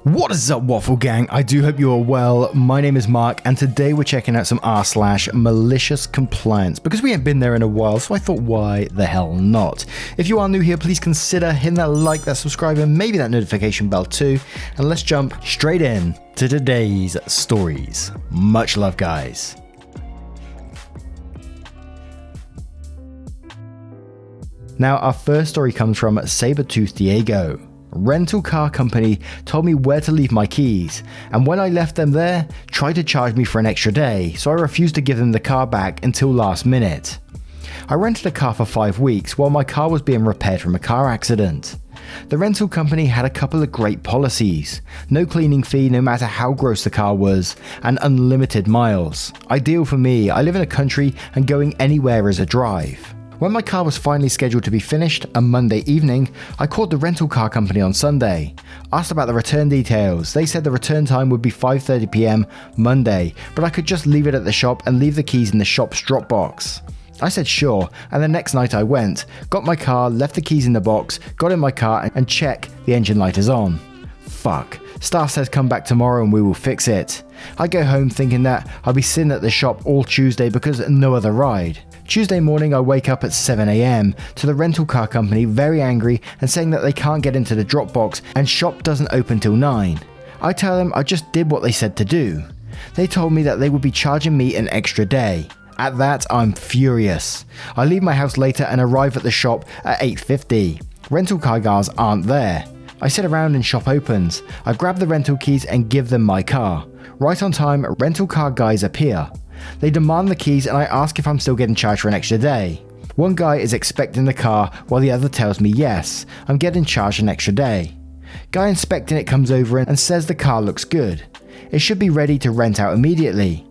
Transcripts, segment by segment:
What is up, Waffle Gang? I do hope you are well. My name is Mark, and today we're checking out some r/malicious compliance because we haven't been there in a while, so I thought, why the hell not? If you are new here, please consider hitting that like, that subscribe, and maybe that notification bell too. And let's jump straight in to today's stories. Much love, guys. Now, our first story comes from Sabertooth Diego. Rental car company told me where to leave my keys, and when I left them there, tried to charge me for an extra day, so I refused to give them the car back until last minute. I rented a car for 5 weeks while my car was being repaired from a car accident. The rental company had a couple of great policies: no cleaning fee no matter how gross the car was, and unlimited miles. Ideal for me, I live in a country and going anywhere is a drive. When my car was finally scheduled to be finished on Monday evening, I called the rental car company on Sunday. Asked about the return details. They said the return time would be 5:30 PM Monday, but I could just leave it at the shop and leave the keys in the shop's drop box. I said sure, and the next night I went, got my car, left the keys in the box, got in my car and check the engine light is on. Fuck. Staff says come back tomorrow and we will fix it. I go home thinking that I'll be sitting at the shop all Tuesday because no other ride. Tuesday morning I wake up at 7 AM to the rental car company very angry and saying that they can't get into the drop box and shop doesn't open till 9. I tell them I just did what they said to do. They told me that they would be charging me an extra day. At that I'm furious. I leave my house later and arrive at the shop at 8:50. Rental car guys aren't there. I sit around and shop opens. I grab the rental keys and give them my car. Right on time, rental car guys appear. They demand the keys and I ask if I'm still getting charged for an extra day. One guy is expecting the car while the other tells me yes, I'm getting charged an extra day. Guy inspecting it comes over and says the car looks good. It should be ready to rent out immediately.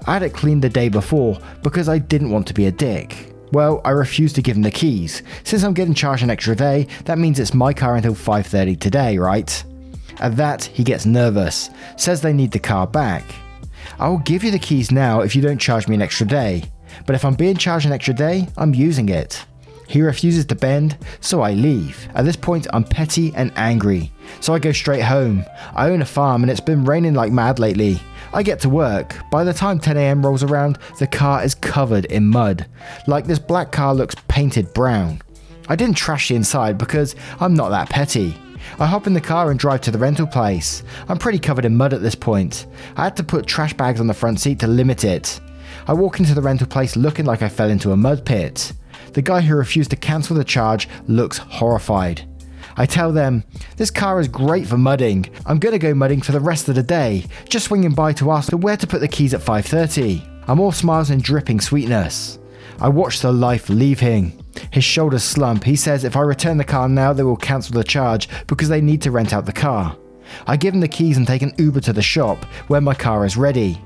I had it cleaned the day before because I didn't want to be a dick. Well, I refused to give him the keys. Since I'm getting charged an extra day, that means it's my car until 5:30 today, right? At that, he gets nervous, says they need the car back. I will give you the keys now if you don't charge me an extra day, but if I'm being charged an extra day, I'm using it. He refuses to bend, so I leave. At this point, I'm petty and angry, so I go straight home. I own a farm and it's been raining like mad lately. I get to work. By the time 10 AM rolls around, the car is covered in mud. Like this black car looks painted brown. I didn't trash the inside because I'm not that petty. I hop in the car and drive to the rental place. I'm pretty covered in mud at this point. I had to put trash bags on the front seat to limit it. I walk into the rental place looking like I fell into a mud pit. The guy who refused to cancel the charge looks horrified. I tell them, this car is great for mudding. I'm gonna go mudding for the rest of the day, just swinging by to ask where to put the keys at 5:30. I'm all smiles and dripping sweetness. I watch the life leave him. His shoulders slump. He says if I return the car now they will cancel the charge because they need to rent out the car. I give him the keys and take an Uber to the shop where my car is ready.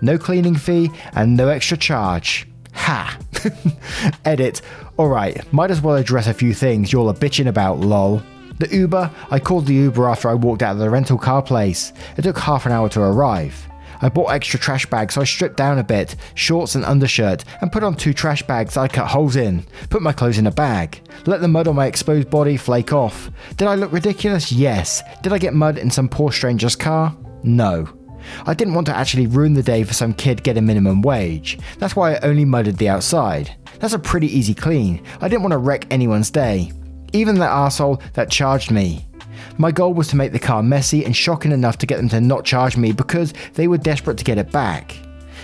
No cleaning fee and no extra charge. Ha! Edit. Alright, might as well address a few things y'all are bitching about, lol. The Uber, I called the Uber after I walked out of the rental car place. It took half an hour to arrive. I bought extra trash bags so I stripped down a bit, shorts and undershirt, and put on 2 trash bags that I cut holes in, put my clothes in a bag, let the mud on my exposed body flake off. Did I look ridiculous? Yes. Did I get mud in some poor stranger's car? No. I didn't want to actually ruin the day for some kid getting minimum wage. That's why I only mudded the outside. That's a pretty easy clean. I didn't want to wreck anyone's day. Even that arsehole that charged me. My goal was to make the car messy and shocking enough to get them to not charge me because they were desperate to get it back.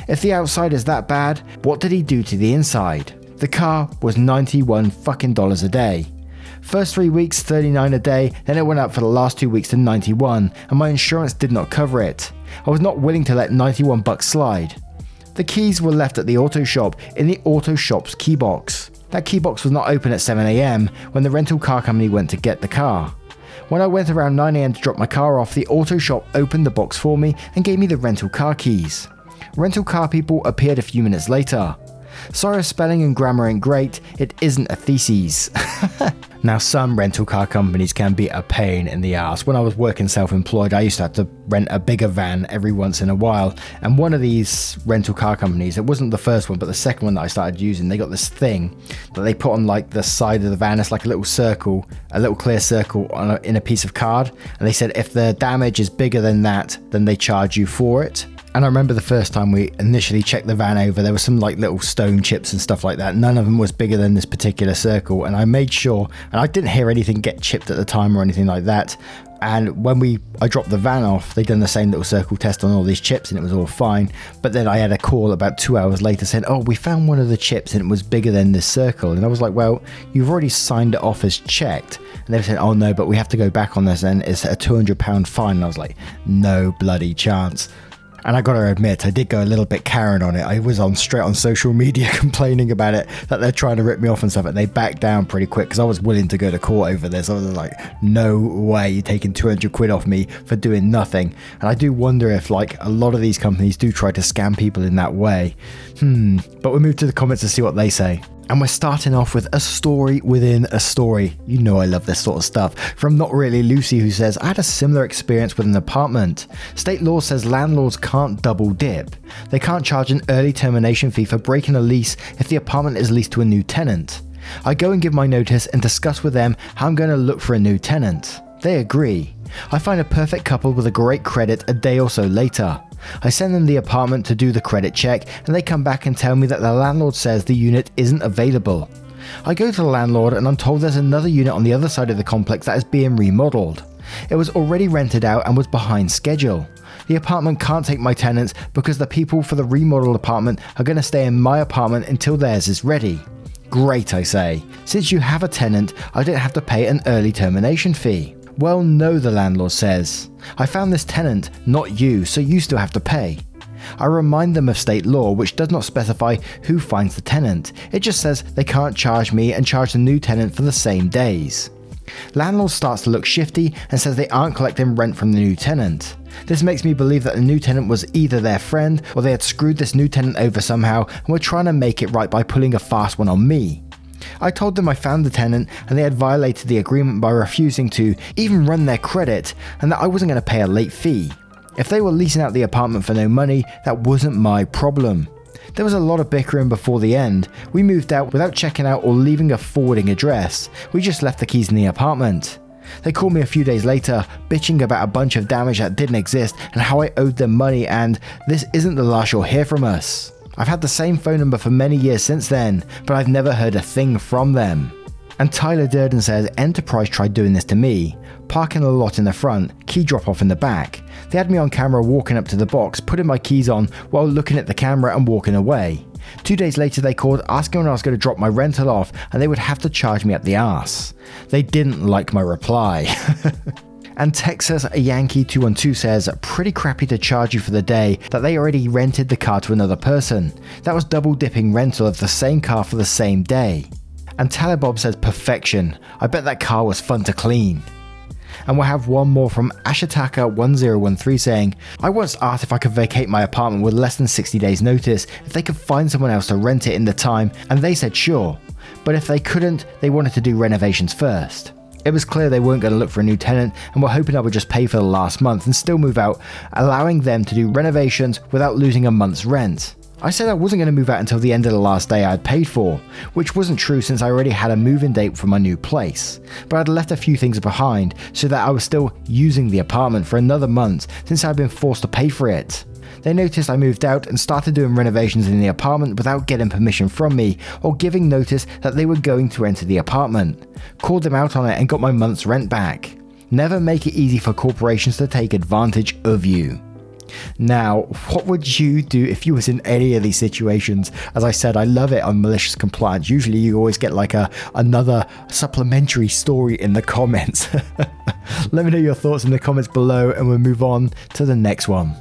If the outside is that bad, what did he do to the inside? The car was $91 fucking a day. First 3 weeks, $39 a day, then it went up for the last 2 weeks to $91, and my insurance did not cover it. I was not willing to let $91 slide. The keys were left at the auto shop in the auto shop's key box. That key box was not open at 7 AM when the rental car company went to get the car. When I went around 9 AM to drop my car off, the auto shop opened the box for me and gave me the rental car keys. Rental car people appeared a few minutes later. Sorry if spelling and grammar ain't great, it isn't a thesis. Now, some rental car companies can be a pain in the ass. When I was working self-employed, I used to have to rent a bigger van every once in a while. And one of these rental car companies, it wasn't the first one, but the second one that I started using, they got this thing that they put on like the side of the van. It's like a little circle, a little clear circle in a piece of card. And they said if the damage is bigger than that, then they charge you for it. And I remember the first time we initially checked the van over, there were some like little stone chips and stuff like that. None of them was bigger than this particular circle. And I made sure, and I didn't hear anything get chipped at the time or anything like that. And when I dropped the van off, they'd done the same little circle test on all these chips and it was all fine. But then I had a call about 2 hours later saying, oh, we found one of the chips and it was bigger than this circle. And I was like, well, you've already signed it off as checked. And they said, oh no, but we have to go back on this and it's a £200 fine. And I was like, no bloody chance. And I gotta admit, I did go a little bit Karen on it. I was straight on social media complaining about it, that they're trying to rip me off and stuff, and they backed down pretty quick because I was willing to go to court over this. I was like, no way, you're taking 200 quid off me for doing nothing. And I do wonder if like a lot of these companies do try to scam people in that way. But we'll move to the comments to see what they say. And we're starting off with a story within a story. You know I love this sort of stuff. From Not Really Lucy, who says, I had a similar experience with an apartment. State law says landlords can't double dip. They can't charge an early termination fee for breaking a lease if the apartment is leased to a new tenant. I go and give my notice and discuss with them how I'm going to look for a new tenant. They agree. I find a perfect couple with a great credit a day or so later. I send them the apartment to do the credit check and they come back and tell me that the landlord says the unit isn't available. I go to the landlord and I'm told there's another unit on the other side of the complex that is being remodeled. It was already rented out and was behind schedule. The apartment can't take my tenants because the people for the remodeled apartment are going to stay in my apartment until theirs is ready. Great, I say. Since you have a tenant, I don't have to pay an early termination fee. Well, no, the landlord says. I found this tenant, not you, so you still have to pay. I remind them of state law, which does not specify who finds the tenant. It just says they can't charge me and charge the new tenant for the same days. Landlord starts to look shifty and says they aren't collecting rent from the new tenant. This makes me believe that the new tenant was either their friend or they had screwed this new tenant over somehow and were trying to make it right by pulling a fast one on me. I told them I found the tenant and they had violated the agreement by refusing to even run their credit and that I wasn't going to pay a late fee. If they were leasing out the apartment for no money, that wasn't my problem. There was a lot of bickering before the end. We moved out without checking out or leaving a forwarding address. We just left the keys in the apartment. They called me a few days later, bitching about a bunch of damage that didn't exist and how I owed them money, and this isn't the last you'll hear from us. I've had the same phone number for many years since then, but I've never heard a thing from them. And Tyler Durden says Enterprise tried doing this to me. Parking a lot in the front, key drop off in the back. They had me on camera walking up to the box, putting my keys on while looking at the camera and walking away. 2 days later they called asking when I was going to drop my rental off and they would have to charge me up the arse. They didn't like my reply. And Texas Yankee 212 says, pretty crappy to charge you for the day that they already rented the car to another person. That was double dipping rental of the same car for the same day. And Talibob says, perfection. I bet that car was fun to clean. And we'll have one more from Ashitaka 1013 saying, I once asked if I could vacate my apartment with less than 60 days notice if they could find someone else to rent it in the time, and they said sure. But if they couldn't, they wanted to do renovations first. It was clear they weren't going to look for a new tenant and were hoping I would just pay for the last month and still move out, allowing them to do renovations without losing a month's rent. I said I wasn't going to move out until the end of the last day I had paid for, which wasn't true since I already had a move-in date for my new place. But I'd left a few things behind so that I was still using the apartment for another month since I'd been forced to pay for it. They noticed I moved out and started doing renovations in the apartment without getting permission from me or giving notice that they were going to enter the apartment. Called them out on it and got my month's rent back. Never make it easy for corporations to take advantage of you. Now, what would you do if you was in any of these situations? As I said, I love it on malicious compliance. Usually you always get like another supplementary story in the comments. Let me know your thoughts in the comments below and we'll move on to the next one.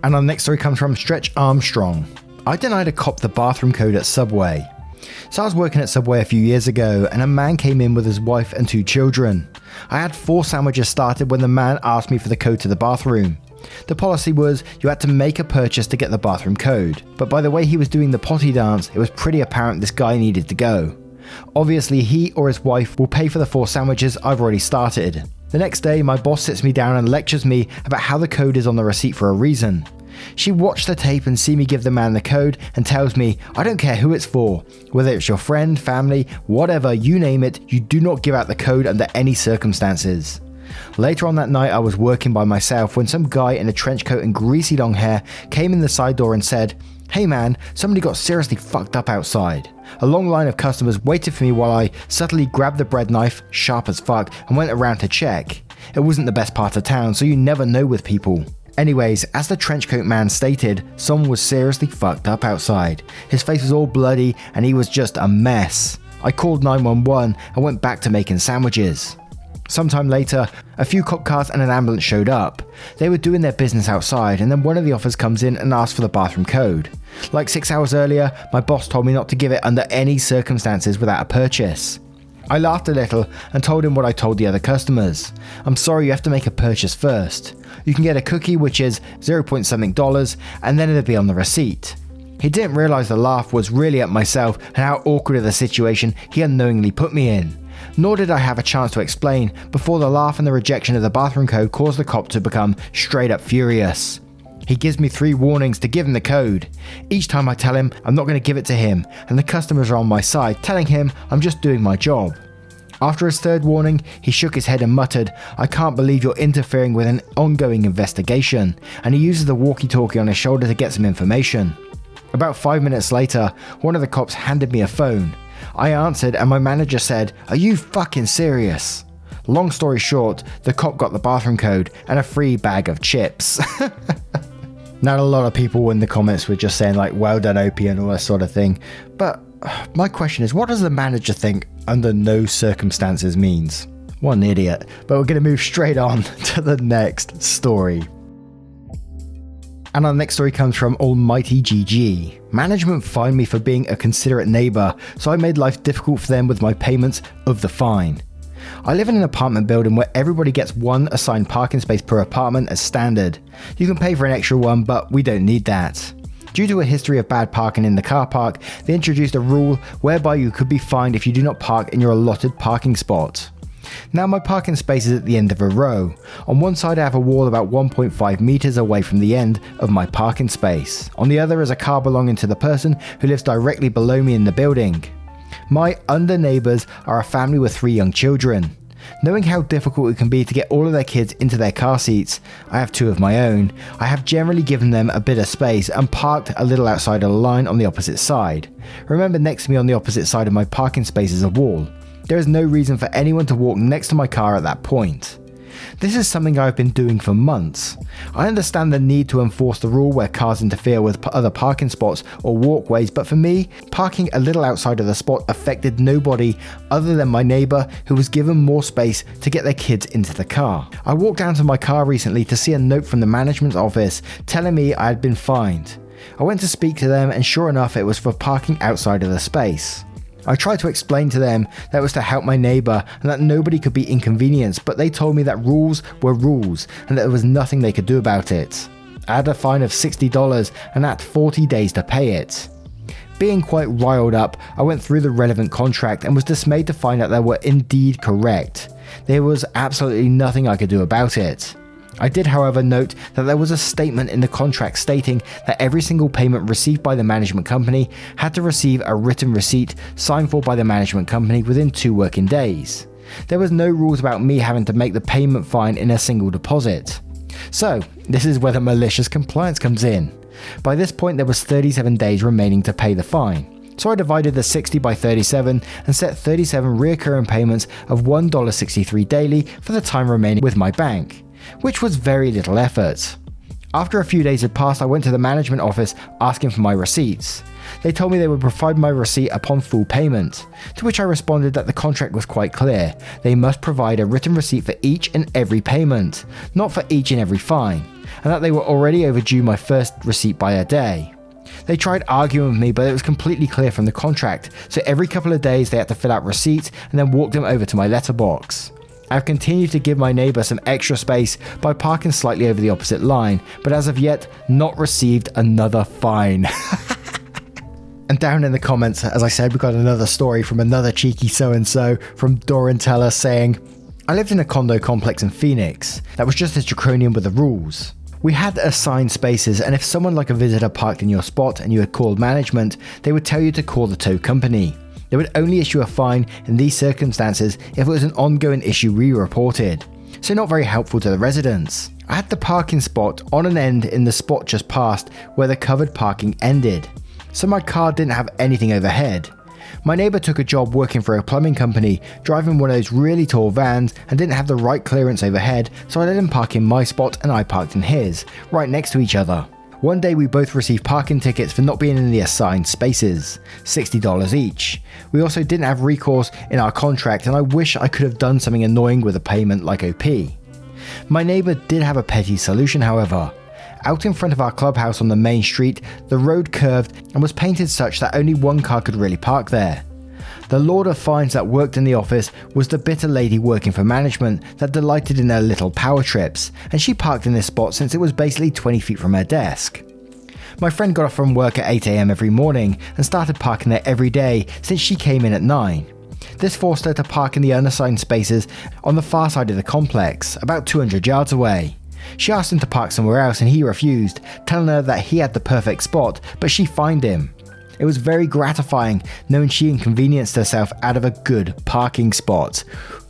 And our next story comes from Stretch Armstrong. I denied a cop the bathroom code at Subway. So I was working at Subway a few years ago and a man came in with his wife and 2 children. I had 4 sandwiches started when the man asked me for the code to the bathroom. The policy was you had to make a purchase to get the bathroom code, but by the way he was doing the potty dance, it was pretty apparent this guy needed to go. Obviously he or his wife will pay for the 4 sandwiches I've already started. The next day my boss sits me down and lectures me about how the code is on the receipt for a reason. She watched the tape and see me give the man the code and tells me, I don't care who it's for, whether it's your friend, family, whatever, you name it, you do not give out the code under any circumstances. Later on that night I was working by myself when some guy in a trench coat and greasy long hair came in the side door and said, hey man, somebody got seriously fucked up outside. A long line of customers waited for me while I subtly grabbed the bread knife, sharp as fuck, and went around to check. It wasn't the best part of town, so you never know with people. Anyways, as the trenchcoat man stated, someone was seriously fucked up outside. His face was all bloody and he was just a mess. I called 911 and went back to making sandwiches. Sometime later, a few cop cars and an ambulance showed up. They were doing their business outside and then one of the officers comes in and asks for the bathroom code. Like 6 hours earlier, my boss told me not to give it under any circumstances without a purchase. I laughed a little and told him what I told the other customers. I'm sorry, you have to make a purchase first. You can get a cookie which is $0 something and then it'll be on the receipt. He didn't realize the laugh was really at myself and how awkward of the situation he unknowingly put me in. Nor did I have a chance to explain before the laugh and the rejection of the bathroom code caused the cop to become straight up furious. He gives me 3 warnings to give him the code. Each time I tell him I'm not going to give it to him and the customers are on my side, telling him I'm just doing my job. After his 3rd warning, he shook his head and muttered, I can't believe you're interfering with an ongoing investigation, and he uses the walkie-talkie on his shoulder to get some information. About 5 minutes later, one of the cops handed me a phone. I answered and my manager said, are you fucking serious? Long story short, the cop got the bathroom code and a free bag of chips. Now a lot of people in the comments were just saying like, well done OP and all that sort of thing. But my question is, what does the manager think under no circumstances means? What an idiot. But we're going to move straight on to the next story. And our next story comes from Almighty GG. Management fined me for being a considerate neighbour, so I made life difficult for them with my payments of the fine. I live in an apartment building where everybody gets 1 assigned parking space per apartment as standard. You can pay for an extra one, but we don't need that. Due to a history of bad parking in the car park, they introduced a rule whereby you could be fined if you do not park in your allotted parking spot. Now my parking space is at the end of a row. On one side I have a wall about 1.5 meters away from the end of my parking space. On the other is a car belonging to the person who lives directly below me in the building. My under neighbours are a family with 3 young children. Knowing how difficult it can be to get all of their kids into their car seats, I have 2 of my own, I have generally given them a bit of space and parked a little outside of the line on the opposite side. Remember, next to me on the opposite side of my parking space is a wall. There is no reason for anyone to walk next to my car at that point. This is something I've been doing for months. I understand the need to enforce the rule where cars interfere with other parking spots or walkways, but for me, parking a little outside of the spot affected nobody other than my neighbour who was given more space to get their kids into the car. I walked down to my car recently to see a note from the management's office telling me I had been fined. I went to speak to them and sure enough it was for parking outside of the space. I tried to explain to them that it was to help my neighbour and that nobody could be inconvenienced, but they told me that rules were rules and that there was nothing they could do about it. I had a fine of $60 and had 40 days to pay it. Being quite riled up, I went through the relevant contract and was dismayed to find out they were indeed correct. There was absolutely nothing I could do about it. I did, however, note that there was a statement in the contract stating that every single payment received by the management company had to receive a written receipt signed for by the management company within 2 working days. There was no rules about me having to make the payment fine in a single deposit. So, this is where the malicious compliance comes in. By this point there was 37 days remaining to pay the fine. So I divided the 60 by 37 and set 37 recurring payments of $1.63 daily for the time remaining with my bank, which was very little effort. After a few days had passed, I went to the management office asking for my receipts. They told me they would provide my receipt upon full payment, to which I responded that the contract was quite clear. They must provide a written receipt for each and every payment, not for each and every fine, and that they were already overdue my first receipt by a day. They tried arguing with me, but it was completely clear from the contract, so every couple of days they had to fill out receipts and then walk them over to my letterbox. I've continued to give my neighbour some extra space by parking slightly over the opposite line, but as of yet, not received another fine. And down in the comments, as I said, we got another story from another cheeky so-and-so from Doran Teller saying, I lived in a condo complex in Phoenix that was just as draconian with the rules. We had assigned spaces, and if someone like a visitor parked in your spot and you had called management, they would tell you to call the tow company. They would only issue a fine in these circumstances if it was an ongoing issue re-reported, so not very helpful to the residents. I had the parking spot on an end in the spot just past where the covered parking ended, so my car didn't have anything overhead. My neighbour took a job working for a plumbing company, driving one of those really tall vans and didn't have the right clearance overhead, so I let him park in my spot and I parked in his, right next to each other. One day we both received parking tickets for not being in the assigned spaces, $60 each. We also didn't have recourse in our contract, and I wish I could have done something annoying with a payment like OP. My neighbour did have a petty solution, however. Out in front of our clubhouse on the main street, the road curved and was painted such that only one car could really park there. The lord of fines that worked in the office was the bitter lady working for management that delighted in her little power trips, and she parked in this spot since it was basically 20 feet from her desk. My friend got off from work at 8 AM every morning and started parking there every day since she came in at 9. This forced her to park in the unassigned spaces on the far side of the complex, about 200 yards away. She asked him to park somewhere else and he refused, telling her that he had the perfect spot, but she fined him. It was very gratifying knowing she inconvenienced herself out of a good parking spot.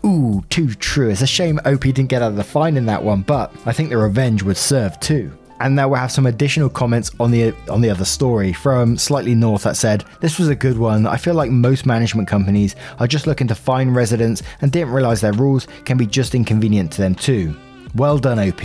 Ooh, too true. It's a shame OP didn't get out of the fine in that one, but I think the revenge would serve too. And now we'll have some additional comments on the other story from Slightly North that said, this was a good one. I feel like most management companies are just looking to fine residents and didn't realise their rules can be just inconvenient to them too. Well done, OP.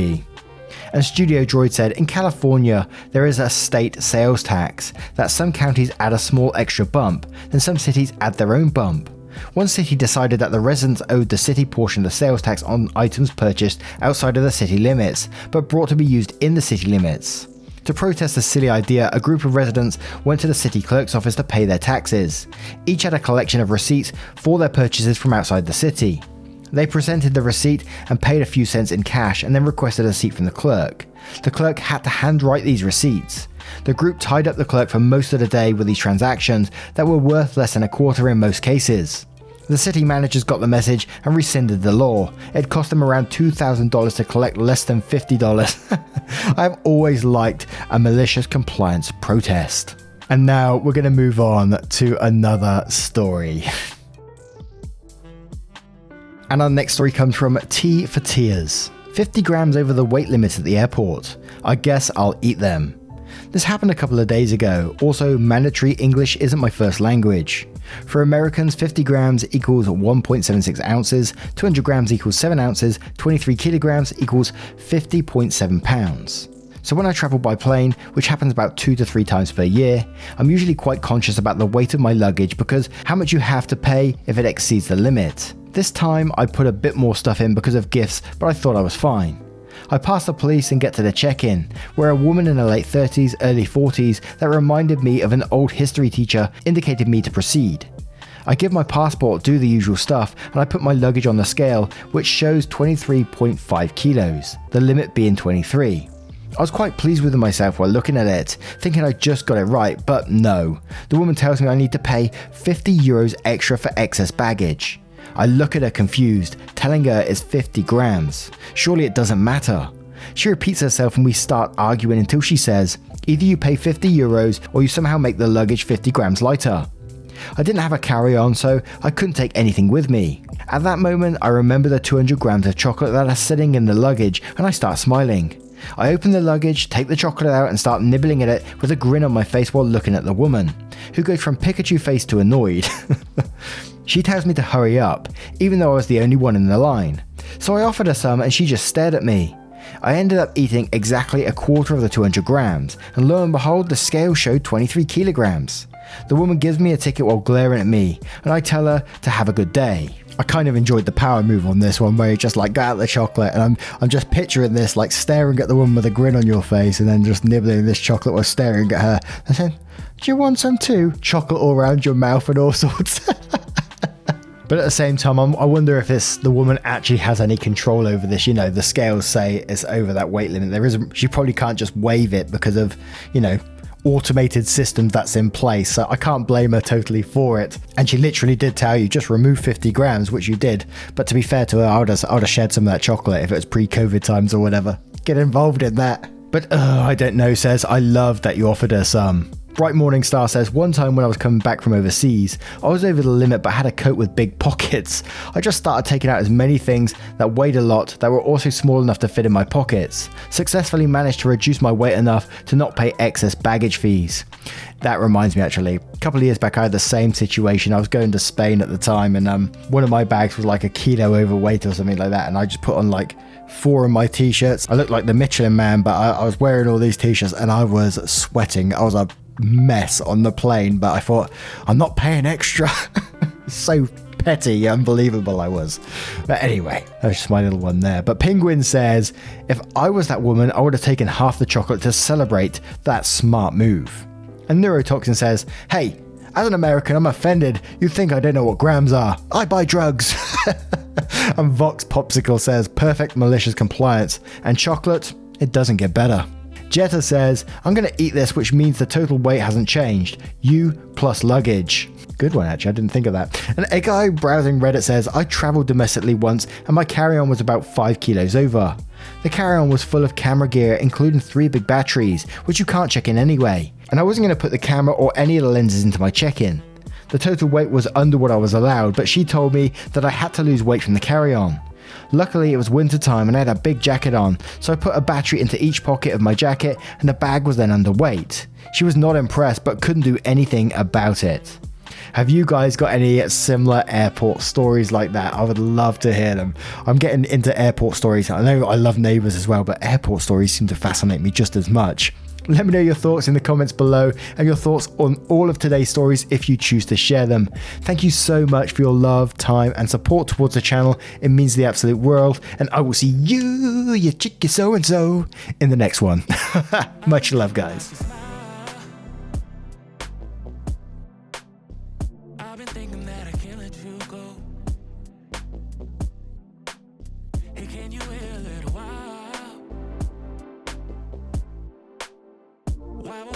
And Studio Droid said, in California, there is a state sales tax that some counties add a small extra bump, then some cities add their own bump. One city decided that the residents owed the city portion of the sales tax on items purchased outside of the city limits, but brought to be used in the city limits. To protest the silly idea, a group of residents went to the city clerk's office to pay their taxes. Each had a collection of receipts for their purchases from outside the city. They presented the receipt and paid a few cents in cash and then requested a receipt from the clerk. The clerk had to handwrite these receipts. The group tied up the clerk for most of the day with these transactions that were worth less than a quarter in most cases. The city managers got the message and rescinded the law. It cost them around $2,000 to collect less than $50. I've always liked a malicious compliance protest. And now we're going to move on to another story. And our next story comes from T for Tears. 50 grams over the weight limit at the airport. I guess I'll eat them. This happened a couple of days ago. Also, mandatory English isn't my first language. For Americans, 50 grams equals 1.76 ounces, 200 grams equals 7 ounces, 23 kilograms equals 50.7 pounds. So when I travel by plane, which happens about 2 to 3 times per year, I'm usually quite conscious about the weight of my luggage because how much you have to pay if it exceeds the limit. This time I put a bit more stuff in because of gifts, but I thought I was fine. I passed the police and get to the check-in, where a woman in her late 30s, early 40s that reminded me of an old history teacher indicated me to proceed. I give my passport, do the usual stuff, and I put my luggage on the scale, which shows 23.5 kilos, the limit being 23. I was quite pleased with myself while looking at it, thinking I just got it right, but no. The woman tells me I need to pay €50 extra for excess baggage. I look at her confused, telling her it's 50 grams. Surely it doesn't matter. She repeats herself and we start arguing until she says, either you pay €50 or you somehow make the luggage 50 grams lighter. I didn't have a carry-on, so I couldn't take anything with me. At that moment, I remember the 200 grams of chocolate that are sitting in the luggage and I start smiling. I open the luggage, take the chocolate out and start nibbling at it with a grin on my face while looking at the woman, who goes from Pikachu face to annoyed. She tells me to hurry up, even though I was the only one in the line. So I offered her some and she just stared at me. I ended up eating exactly a quarter of the 200 grams, and lo and behold, the scale showed 23 kilograms. The woman gives me a ticket while glaring at me, and I tell her to have a good day. I kind of enjoyed the power move on this one, where you just like got out the chocolate, and I'm just picturing this, like staring at the woman with a grin on your face, and then just nibbling this chocolate while staring at her, and saying, "Do you want some too?" Chocolate all around your mouth and all sorts. But at the same time, I wonder if the woman actually has any control over this. You know, the scales say it's over that weight limit. She probably can't just waive it because of, you know, automated systems that's in place. So I can't blame her totally for it. And she literally did tell you, just remove 50 grams, which you did. But to be fair to her, I would have shared some of that chocolate if it was pre-COVID times or whatever. Get involved in that. But I don't know, says, I love that you offered her some. Bright Morning Star says, one time when I was coming back from overseas, I was over the limit but had a coat with big pockets. I just started taking out as many things that weighed a lot that were also small enough to fit in my pockets. Successfully managed to reduce my weight enough to not pay excess baggage fees. That reminds me, actually, a couple of years back I had the same situation. I was going to Spain at the time, and one of my bags was like a kilo overweight or something like that, and I just put on like 4 of my t-shirts. I looked like the Michelin Man, but I was wearing all these t-shirts and I was sweating. I was a mess on the plane, but I thought, I'm not paying extra. So petty, unbelievable I was. But anyway, that's just my little one there. But Penguin says, if I was that woman, I would have taken half the chocolate to celebrate that smart move. And Neurotoxin says, hey, as an American, I'm offended. You think I don't know what grams are. I buy drugs. And Vox Popsicle says, perfect malicious compliance. And chocolate, it doesn't get better. Jetta says, I'm going to eat this, which means the total weight hasn't changed. You plus luggage. Good one, actually. I didn't think of that. And a guy browsing Reddit says, I traveled domestically once and my carry-on was about 5 kilos over. The carry-on was full of camera gear, including 3 big batteries, which you can't check in anyway. And I wasn't going to put the camera or any of the lenses into my check-in. The total weight was under what I was allowed, but she told me that I had to lose weight from the carry-on. Luckily, it was winter time and I had a big jacket on, so I put a battery into each pocket of my jacket and the bag was then underweight. She was not impressed but couldn't do anything about it. Have you guys got any similar airport stories like that? I would love to hear them. I'm getting into airport stories. I know I love Neighbours as well, but airport stories seem to fascinate me just as much. Let me know your thoughts in the comments below and your thoughts on all of today's stories if you choose to share them. Thank you so much for your love, time and support towards the channel. It means the absolute world, and I will see you chicky so-and-so, in the next one. Much love, guys. I've been thinking that I can't let you go. Hey, can you wait a little while? Why will